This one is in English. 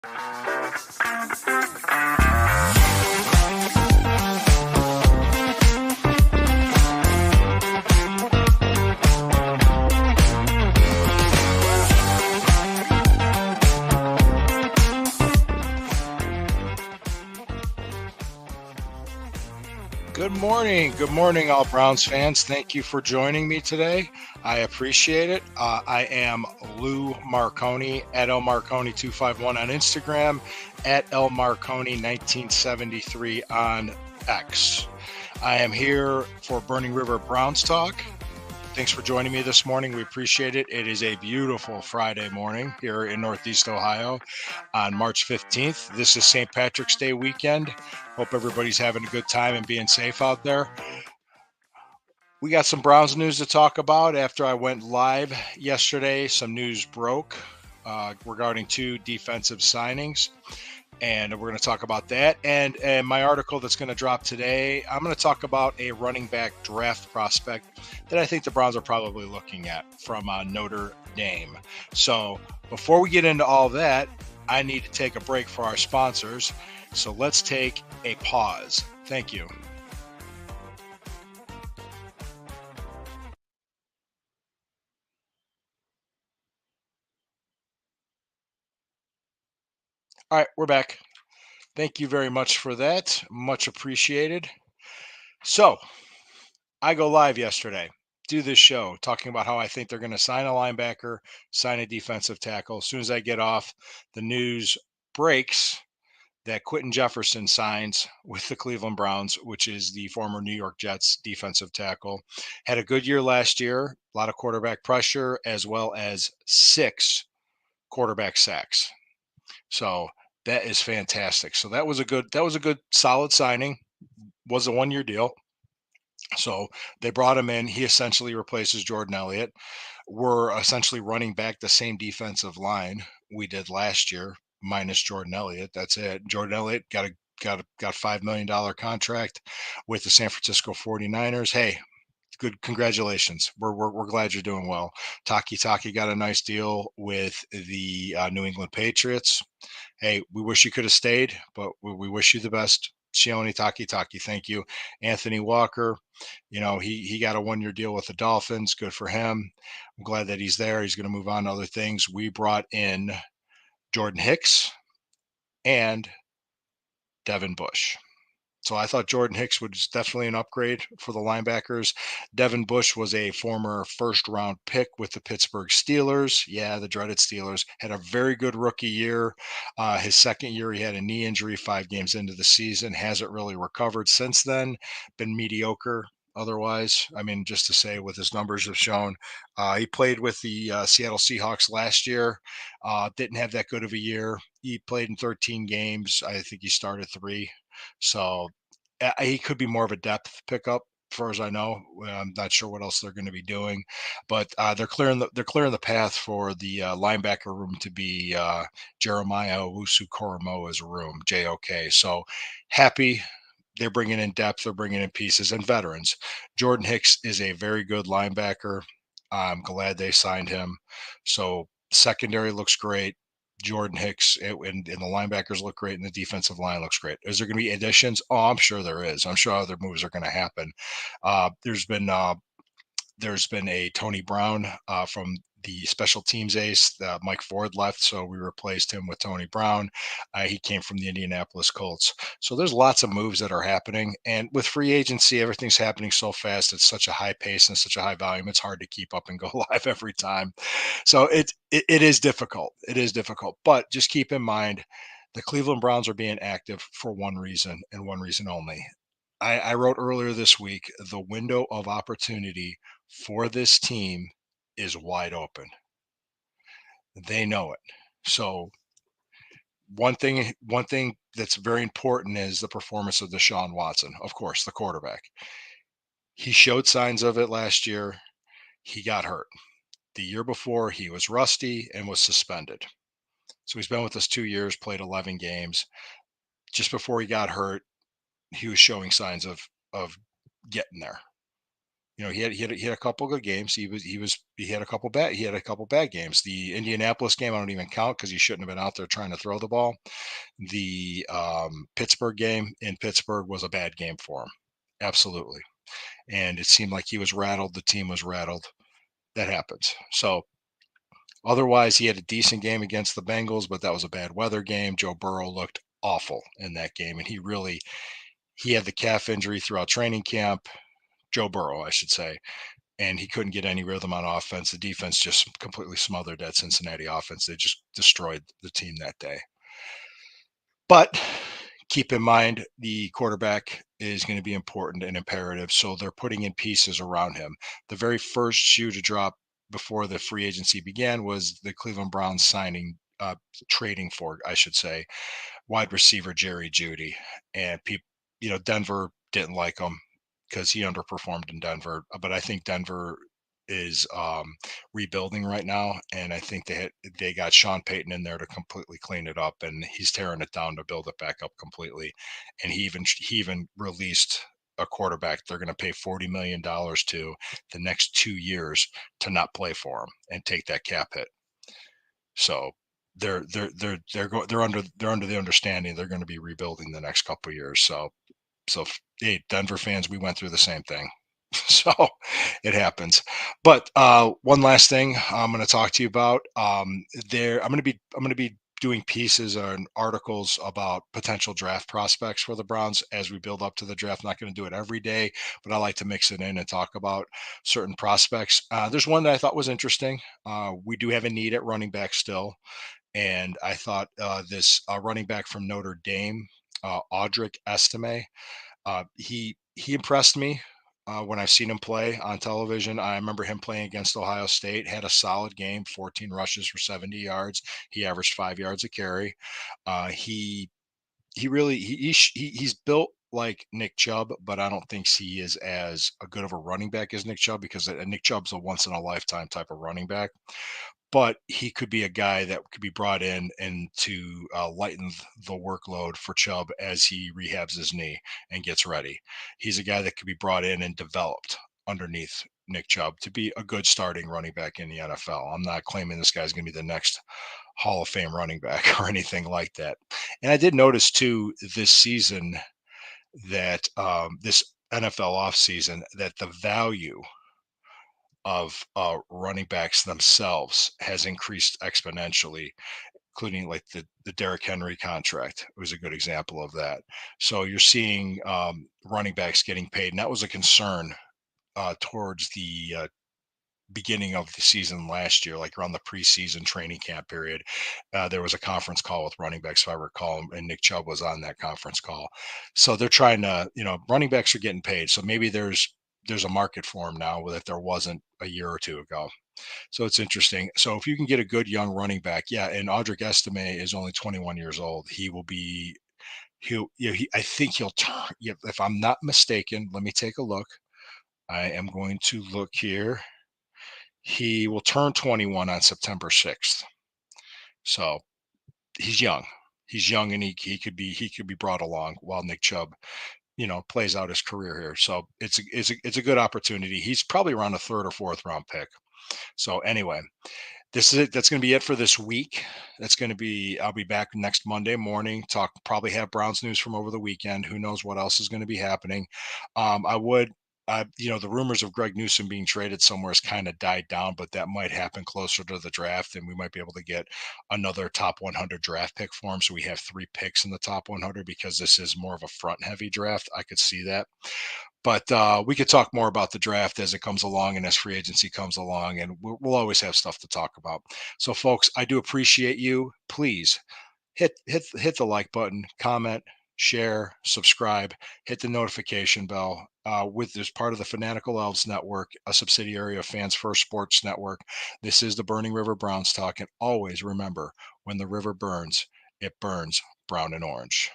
Good morning. Good morning, all Browns fans. Thank you for joining me today. I appreciate it. I am Lou Marconi at L Marconi251 on Instagram, at L Marconi1973 on X. I am here for Burning River Browns Talk. Thanks for joining me this morning. We appreciate it. It is a beautiful Friday morning here in Northeast Ohio on March 15th. This is St. Patrick's Day weekend. Hope everybody's having a good time and being safe out there. We got some Browns news to talk about. After I went live yesterday, some news broke regarding two defensive signings. And we're going to talk about that. And my article that's going to drop today, I'm going to talk about a running back draft prospect that I think the Browns are probably looking at from Notre Dame. So before we get into all that, I need to take a break for our sponsors. So let's take a pause. Thank you. All right, we're back. Thank you very much for that. Much appreciated. So I go live yesterday, do this show talking about how I think they're going to sign a linebacker, sign a defensive tackle. As soon as I get off, the news breaks that Quentin Jefferson signs with the Cleveland Browns, which is the former New York Jets defensive tackle. Had a good year last year, a lot of quarterback pressure, as well as 6 quarterback sacks. So that is fantastic. So that was a good solid signing. Was a 1-year deal. So they brought him in. He essentially replaces Jordan Elliott. We're essentially running back the same defensive line we did last year, minus Jordan Elliott. That's it. Jordan Elliott got $5 million contract with the San Francisco 49ers. Hey, good, congratulations. We're glad you're doing well. Taki got a nice deal with the New England Patriots. Hey, we wish you could have stayed, but we wish you the best. Shione Taki, thank you. Anthony Walker, he got a 1-year deal with the Dolphins. Good for him. I'm glad that he's there. He's going to move on to other things. We brought in Jordan Hicks and Devin Bush. So I thought Jordan Hicks was definitely an upgrade for the linebackers. Devin Bush was a former first-round pick with the Pittsburgh Steelers. Yeah, the dreaded Steelers. Had a very good rookie year. His second year, he had a knee injury 5 games into the season. Hasn't really recovered since then. Been mediocre otherwise. I mean, just to say what his numbers have shown. He played with the Seattle Seahawks last year. Didn't have that good of a year. He played in 13 games. I think he started 3. So he could be more of a depth pickup, as far as I know. I'm not sure what else they're going to be doing, but they're clearing the path for the linebacker room to be Jeremiah Owusu-Koramoah's room, JOK. So happy. They're bringing in depth, they're bringing in pieces and veterans. Jordan Hicks is a very good linebacker. I'm glad they signed him. So secondary looks great. Jordan Hicks and the linebackers look great, and the defensive line looks great. Is there going to be additions? Oh, I'm sure there is. I'm sure other moves are going to happen. There's been a Tony Brown from the special teams ace. Mike Ford left, so we replaced him with Tony Brown. He came from the Indianapolis Colts. So there's lots of moves that are happening. And with free agency, everything's happening so fast. It's such a high pace and such a high volume. It's hard to keep up and go live every time. So it is difficult. It is difficult. But just keep in mind, the Cleveland Browns are being active for one reason and one reason only. I wrote earlier this week, the window of opportunity for this team is wide open. They know it. So one thing that's very important is the performance of Deshaun Watson, of course, the quarterback. He showed signs of it last year. He got hurt. The year before, he was rusty and was suspended. So he's been with us 2 years, played 11 games. Just before he got hurt, he was showing signs of getting there. he had a couple good games. He had a couple bad games. The Indianapolis game I don't even count because he shouldn't have been out there trying to throw the ball. The Pittsburgh game in Pittsburgh was a bad game for him, absolutely. And it seemed like he was rattled. The team was rattled. That happens. So otherwise, he had a decent game against the Bengals, but that was a bad weather game. Joe Burrow looked awful in that game, and he had the calf injury throughout training camp. Joe Burrow, I should say, and he couldn't get any rhythm on offense. The defense just completely smothered that Cincinnati offense. They just destroyed the team that day. But keep in mind, the quarterback is going to be important and imperative. So they're putting in pieces around him. The very first shoe to drop before the free agency began was the Cleveland Browns trading for, I should say, wide receiver Jerry Judy. And people, Denver didn't like him because he underperformed in Denver. But I think Denver is rebuilding right now, and I think they got Sean Payton in there to completely clean it up, and he's tearing it down to build it back up completely. And he even released a quarterback they're going to pay $40 million to the next 2 years to not play for him and take that cap hit. So they're under the understanding they're going to be rebuilding the next couple of years. So hey, Denver fans, we went through the same thing. So it happens. But one last thing I'm going to talk to you about. I'm going to be doing pieces and articles about potential draft prospects for the Browns as we build up to the draft. I'm not going to do it every day, but I like to mix it in and talk about certain prospects. There's one that I thought was interesting. We do have a need at running back still, and I thought this running back from Notre Dame, Audric Estime, he impressed me when I've seen him play on television. I remember him playing against Ohio State, had a solid game, 14 rushes for 70 yards. He averaged 5 yards a carry. He really he's built like Nick Chubb, but I don't think he is as a good of a running back as Nick Chubb because Nick Chubb's a once in a lifetime type of running back. But he could be a guy that could be brought in and to lighten the workload for Chubb as he rehabs his knee and gets ready. He's a guy that could be brought in and developed underneath Nick Chubb to be a good starting running back in the NFL. I'm not claiming this guy's going to be the next Hall of Fame running back or anything like that. And I did notice too this season that this NFL offseason that the value of running backs themselves has increased exponentially, including like the Derrick Henry contract was a good example of that. So you're seeing running backs getting paid, and that was a concern towards the beginning of the season last year, like around the preseason training camp period. There was a conference call with running backs, if I recall, and Nick Chubb was on that conference call. So they're trying to, running backs are getting paid. So maybe there's a market for them now that there wasn't a year or two ago. So it's interesting. So if you can get a good young running back, yeah, and Audric Estime is only 21 years old. He will be I think he'll turn. Yeah, if I'm not mistaken, let me take a look. I am going to look here. He will turn 21 on September 6th. So he's young. He's young, and he could be brought along while Nick Chubb, plays out his career here. So it's a good opportunity. He's probably around a third or fourth round pick. So anyway, this is it. That's going to be it for this week. I'll be back next Monday morning. Probably have Browns news from over the weekend. Who knows what else is going to be happening? I would, the rumors of Greg Newsom being traded somewhere has kind of died down, but that might happen closer to the draft, and we might be able to get another top 100 draft pick for him. So we have 3 picks in the top 100 because this is more of a front heavy draft. I could see that. But we could talk more about the draft as it comes along and as free agency comes along, and we'll always have stuff to talk about. So, folks, I do appreciate you. Please hit the like button, comment, share, subscribe, hit the notification bell. With this part of the Fanatical Elves Network, a subsidiary of Fans First Sports Network. This is the Burning River Browns talk, and always remember: when the river burns, it burns brown and orange.